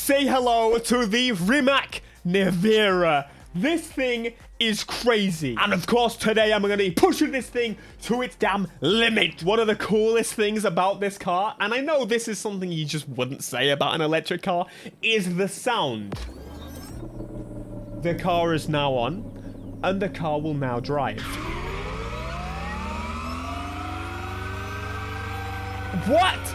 say hello to the Rimac Nevera. This thing is crazy. And of course, today I'm going to be pushing this thing to its damn limit. One of the coolest things about this car, and I know this is something you just wouldn't say about an electric car, is the sound. The car is now on, and the car will now drive. What?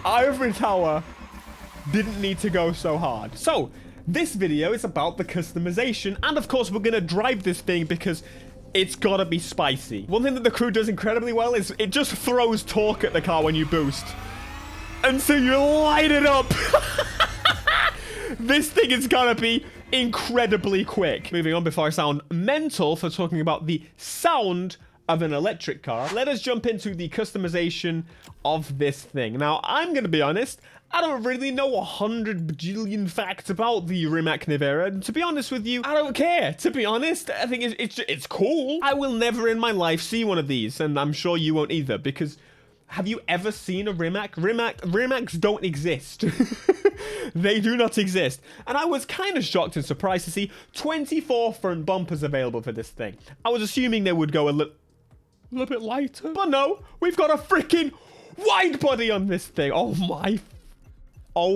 Ivory Tower didn't need to go so hard. So, this video is about the customization, and of course we're going to drive this thing because it's gotta be spicy. One thing that the crew does incredibly well is it just throws torque at the car when you boost. And so you light it up. This thing is gonna be incredibly quick. Moving on before I sound mental for talking about the sound of an electric car, let us jump into the customization of this thing. Now, I'm gonna be honest, I don't really know 100 bajillion facts about the Rimac Nevera, and to be honest with you, I don't care. To be honest, I think it's cool. I will never in my life see one of these, and I'm sure you won't either, because have you ever seen a Rimac? Rimacs don't exist. They do not exist. And I was kind of shocked and surprised to see 24 front bumpers available for this thing. I was assuming they would go a little bit lighter, but no, we've got a freaking wide body on this thing. Oh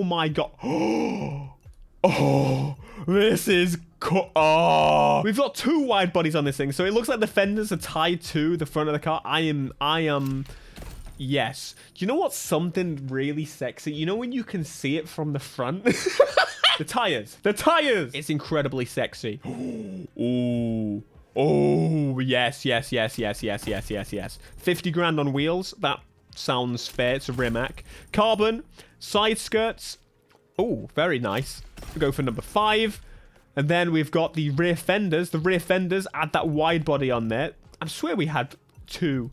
my god. Oh, this is cool. Oh, we've got two wide bodies on this thing, so it looks like the fenders are tied to the front of the car. I am yes. Do you know what's something really sexy? You know when you can see it from the front? The tires. It's incredibly sexy. Ooh. Oh, yes. 50 grand on wheels. That sounds fair. It's a Rimac. Carbon. Side skirts. Oh, very nice. We go for number 5. And then we've got the rear fenders. The rear fenders add that wide body on there. I swear we had 2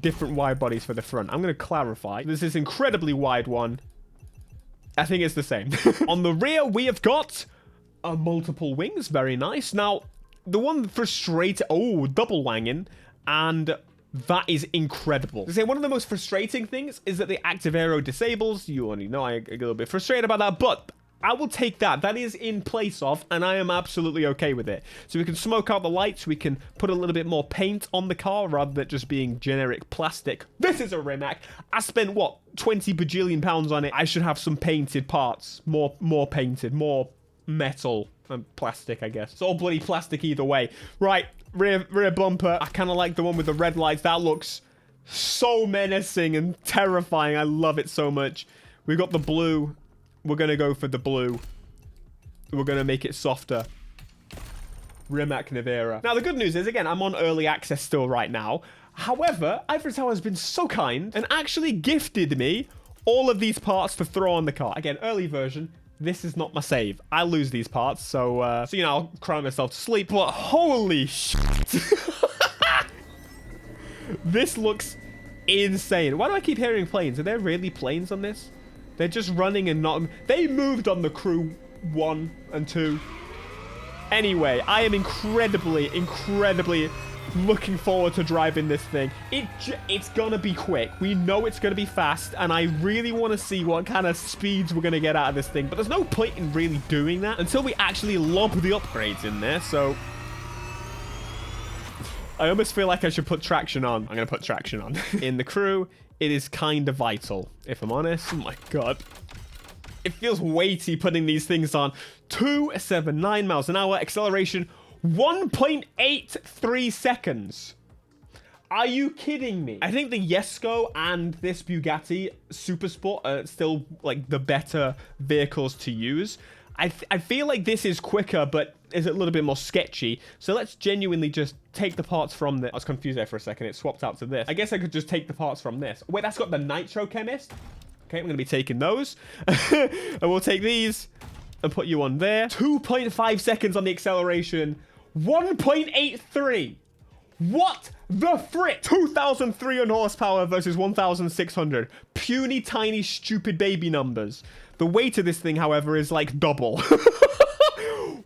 different wide bodies for the front. I'm going to clarify. This is incredibly wide one. I think it's the same. On the rear, we have got multiple wings. Very nice. Now, the one frustrating... Oh, double wanging. And that is incredible. To say one of the most frustrating things is that the active aero disables. You already know I get a little bit frustrated about that, but I will take that. That is in place of, and I am absolutely okay with it. So we can smoke out the lights. We can put a little bit more paint on the car rather than just being generic plastic. This is a Rimac. I spent, what, 20 bajillion pounds on it. I should have some painted parts. More painted, more metal and plastic, I guess. It's all bloody plastic either way. Right, rear bumper. I kind of like the one with the red lights. That looks so menacing and terrifying. I love it so much. We've got the blue. We're going to go for the blue. We're going to make it softer. Rimac Nevera. Now, the good news is, again, I'm on early access still right now. However, Ivory Tower has been so kind and actually gifted me all of these parts to throw on the car. Again, early version. This is not my save. I lose these parts, so you know, I'll cry myself to sleep. But holy shit. This looks insane. Why do I keep hearing planes? Are there really planes on this? They're just running and not... They moved on the crew 1 and 2. Anyway, I am incredibly looking forward to driving this thing. It's gonna be quick. We know it's gonna be fast, and I really want to see what kind of speeds we're gonna get out of this thing. But there's no point in really doing that until we actually lob the upgrades in there, so... I almost feel like I should put traction on. I'm gonna put traction on. In the crew, it is kind of vital, if I'm honest. Oh my god. It feels weighty putting these things on. 279 miles an hour, acceleration 1.83 seconds. Are you kidding me? I think the Jesko and this Bugatti Supersport are still like the better vehicles to use. I feel like this is quicker, but is a little bit more sketchy. So let's genuinely just take the parts from this. I was confused there for a second. It swapped out to this. I guess I could just take the parts from this. Wait, that's got the Nitro Chemist. Okay, we're going to be taking those. And we'll take these and put you on there. 2.5 seconds on the acceleration. 1.83. What the frick? 2,300 horsepower versus 1,600. Puny, tiny, stupid baby numbers. The weight of this thing, however, is like double.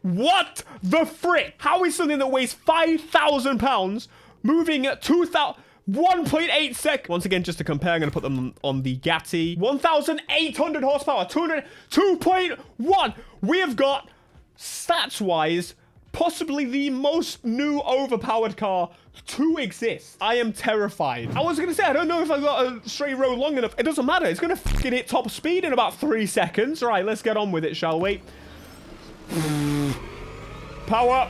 What the frick? How is something that weighs 5,000 pounds moving at 1.8 seconds? Once again, just to compare, I'm going to put them on the Gatti. 1,800 horsepower, 2.1. We have got, stats-wise, possibly the most new overpowered car to exist. I am terrified. I was going to say, I don't know if I got a straight road long enough. It doesn't matter. It's going to fucking hit top speed in about 3 seconds. All right, let's get on with it, shall we? Power.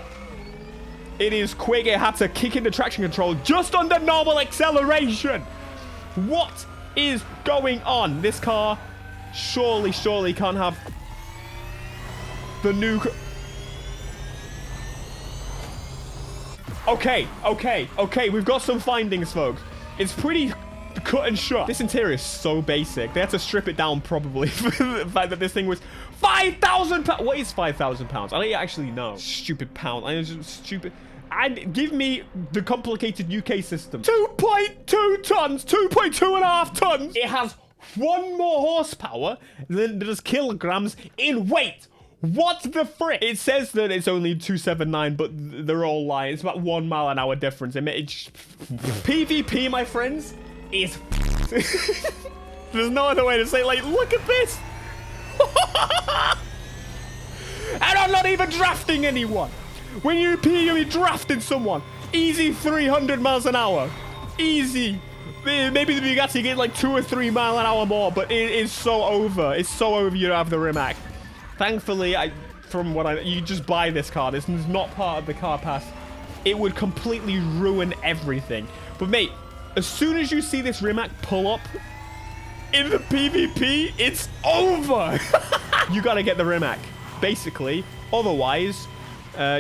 It is quick. It had to kick into traction control just under normal acceleration. What is going on? This car surely can't have the new... Okay. We've got some findings, folks. It's pretty cut and shut. This interior is so basic. They had to strip it down probably for the fact that this thing was 5,000 pounds. What is 5,000 pounds? I don't actually know. Stupid pound. I just stupid. And give me the complicated UK system. 2.2 tons. 2.2.5 tons. It has 1 more horsepower than does kilograms in weight. What the frick? It says that it's only 279, but they're all lying. It's about 1 mile an hour difference. PvP, my friends, is there's no other way to say it. Like, look at this. And I'm not even drafting anyone. When you're drafting someone, easy 300 miles an hour. Easy. Maybe the Bugatti get like 2 or 3 mile an hour more, but it is so over. It's so over you have the Rimac. Thankfully, you just buy this car. This is not part of the car pass. It would completely ruin everything. But mate, as soon as you see this Rimac pull up in the PvP, it's over. You gotta get the Rimac, basically. Otherwise,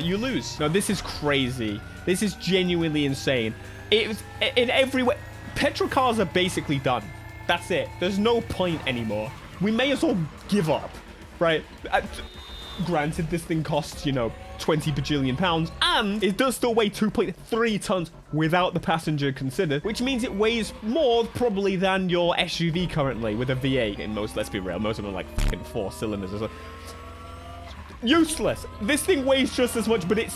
you lose. No, this is crazy. This is genuinely insane. It's in every way. Petrol cars are basically done. That's it. There's no point anymore. We may as well give up. Right, granted, this thing costs, 20 bajillion pounds, and it does still weigh 2.3 tons without the passenger considered, which means it weighs more probably than your SUV currently with a V8 in most, let's be real, most of them are like fucking 4 cylinders or so. Useless. This thing weighs just as much, but it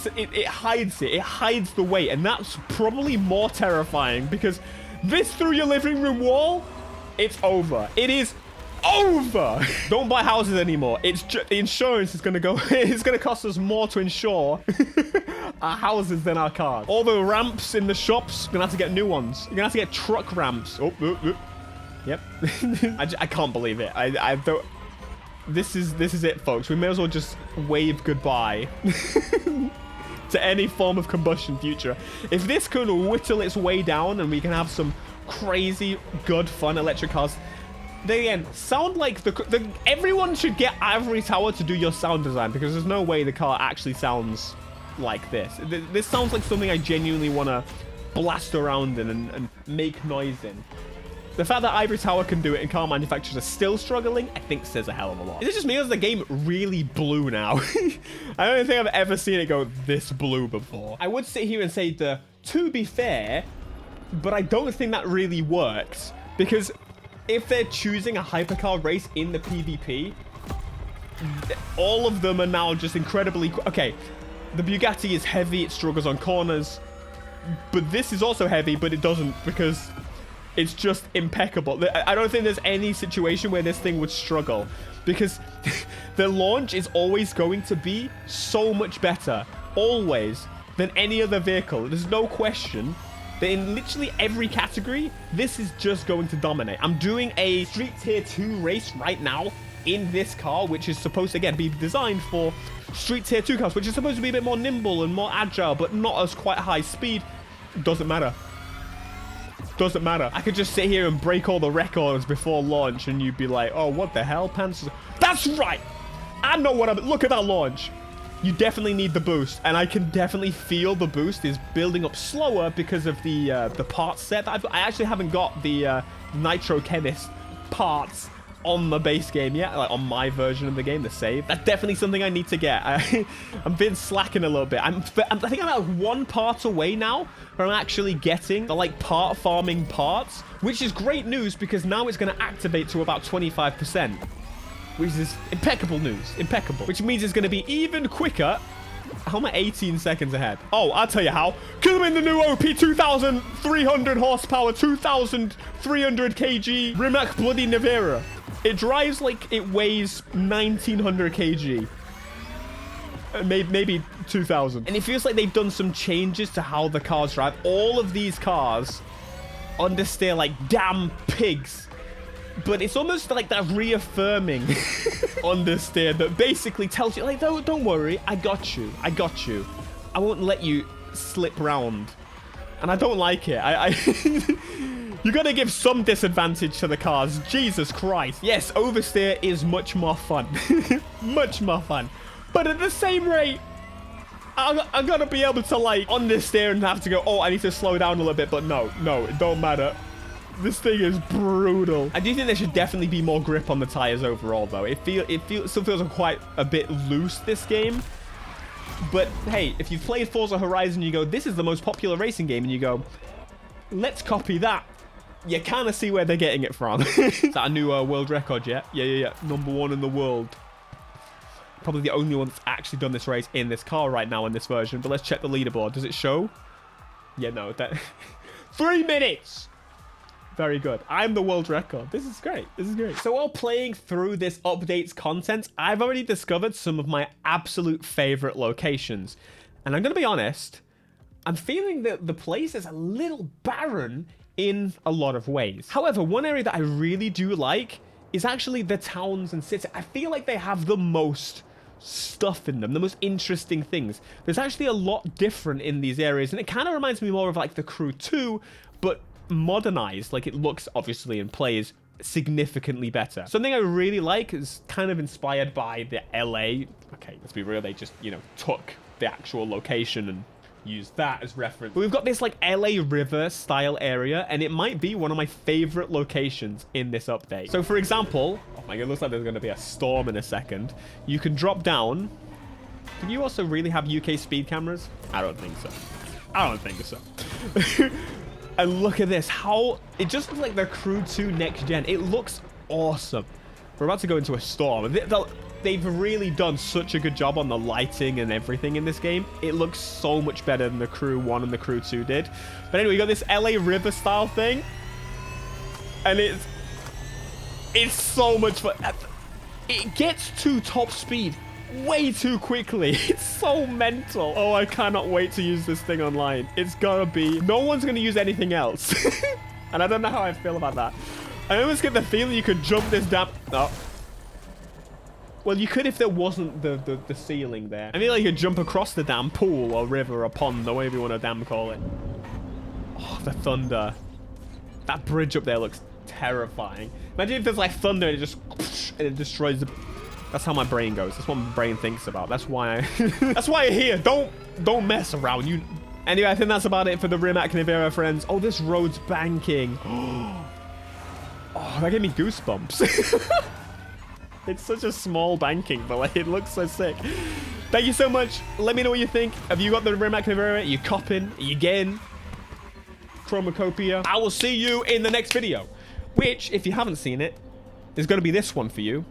hides it. It hides the weight, and that's probably more terrifying because this through your living room wall, it's over. It is over. Don't buy houses anymore. It's the insurance is going to go. It's going to cost us more to insure our houses than our cars. All the ramps in the shops, you're going to have to get new ones. You're going to have to get truck ramps. Yep. I can't believe it. I don't. This is it, folks. We may as well just wave goodbye to any form of combustion future. If this can whittle its way down and we can have some crazy, good, fun electric cars. They, again, sound like everyone should get Ivory Tower to do your sound design because there's no way the car actually sounds like this. This sounds like something I genuinely want to blast around in and make noise in. The fact that Ivory Tower can do it and car manufacturers are still struggling, I think says a hell of a lot. Is it just me or is the game really blue now? I don't think I've ever seen it go this blue before. I would sit here and say to be fair, but I don't think that really works because if they're choosing a hypercar race in the PvP, all of them are now just incredibly... Okay, the Bugatti is heavy, it struggles on corners, but this is also heavy, but it doesn't because it's just impeccable. I don't think there's any situation where this thing would struggle because the launch is always going to be so much better, always, than any other vehicle. There's no question. In literally every category, this is just going to dominate. I'm doing a Street Tier 2 race right now in this car, which is supposed to, again, be designed for Street Tier 2 cars, which is supposed to be a bit more nimble and more agile, but not as quite high speed. Doesn't matter. Doesn't matter. I could just sit here and break all the records before launch, and you'd be like, oh, what the hell, pants? That's right! I know what I'm... Look at that launch. You definitely need the boost, and I can definitely feel the boost is building up slower because of the parts set. I actually haven't got the Nitro Chemist parts on the base game yet, like on my version of the game, the save. That's definitely something I need to get. I'm been slacking a little bit. I think I'm like 1 part away now from actually getting the like part farming parts, which is great news because now it's going to activate to about 25%. which is impeccable news. Impeccable. Which means it's going to be even quicker. How am I 18 seconds ahead? Oh, I'll tell you how. Because I'm in the new OP 2,300 horsepower, 2,300 kg Rimac bloody Nevera. It drives like it weighs 1,900 kg. Maybe 2,000. And it feels like they've done some changes to how the cars drive. All of these cars understeer like damn pigs. But it's almost like that reaffirming understeer that basically tells you, like, don't worry, I got you. I got you. I won't let you slip round. And I don't like it. You gotta give some disadvantage to the cars. Jesus Christ. Yes, oversteer is much more fun. Much more fun. But at the same rate, I gotta be able to, like, understeer and have to go, oh, I need to slow down a little bit. But no, it don't matter. This thing is brutal. I do think there should definitely be more grip on the tires overall, though. It still feels quite a bit loose, this game. But hey, if you've played Forza Horizon, you go, this is the most popular racing game, and you go, let's copy that. You kind of see where they're getting it from. Is that a new world record yet? Yeah. #1 in the world. Probably the only one that's actually done this race in this car right now in this version. But let's check the leaderboard. Does it show? Yeah, no. 3 minutes. Very good. I'm the world record. This is great. This is great. So while playing through this update's content, I've already discovered some of my absolute favorite locations. And I'm going to be honest, I'm feeling that the place is a little barren in a lot of ways. However, one area that I really do like is actually the towns and cities. I feel like they have the most stuff in them, the most interesting things. There's actually a lot different in these areas, and it kind of reminds me more of like the Crew 2, but modernized. Like, it looks obviously and plays significantly better. Something I really like is kind of inspired by the LA. Okay, let's be real, they just, you know, took the actual location and used that as reference. But we've got this like LA River style area, and it might be one of my favorite locations in this update. So for example, oh my god, it looks like there's going to be a storm in a second. You can drop down. Do you also really have UK speed cameras? I don't think so. I don't think so. And look at this, how it just looks like the Crew 2 next gen. It looks awesome. We're about to go into a storm. They've really done such a good job on the lighting and everything in this game. It looks so much better than the Crew 1 and the Crew 2 did. But anyway, we got this LA River style thing. And it's so much fun. It gets to top speed way too quickly. It's so mental. Oh, I cannot wait to use this thing online. It's gonna be, no one's gonna use anything else. And I don't know how I feel about that. I almost get the feeling you could jump this damn, oh. Well, you could if there wasn't the ceiling there. I feel like you could jump across the damn pool or river or pond, or whatever you want to damn call it. Oh, the thunder. That bridge up there looks terrifying. Imagine if there's like thunder and it just, and it destroys the, that's how my brain goes. That's what my brain thinks about. That's why that's why you're here. Don't mess around. You. Anyway, I think that's about it for the Rimac Nevera, friends. Oh, this road's banking. Oh, that gave me goosebumps. It's such a small banking, but like, it looks so sick. Thank you so much. Let me know what you think. Have you got the Rimac Nevera? Are you copping? Are you getting Chromacopia? I will see you in the next video, which, if you haven't seen it, is going to be this one for you.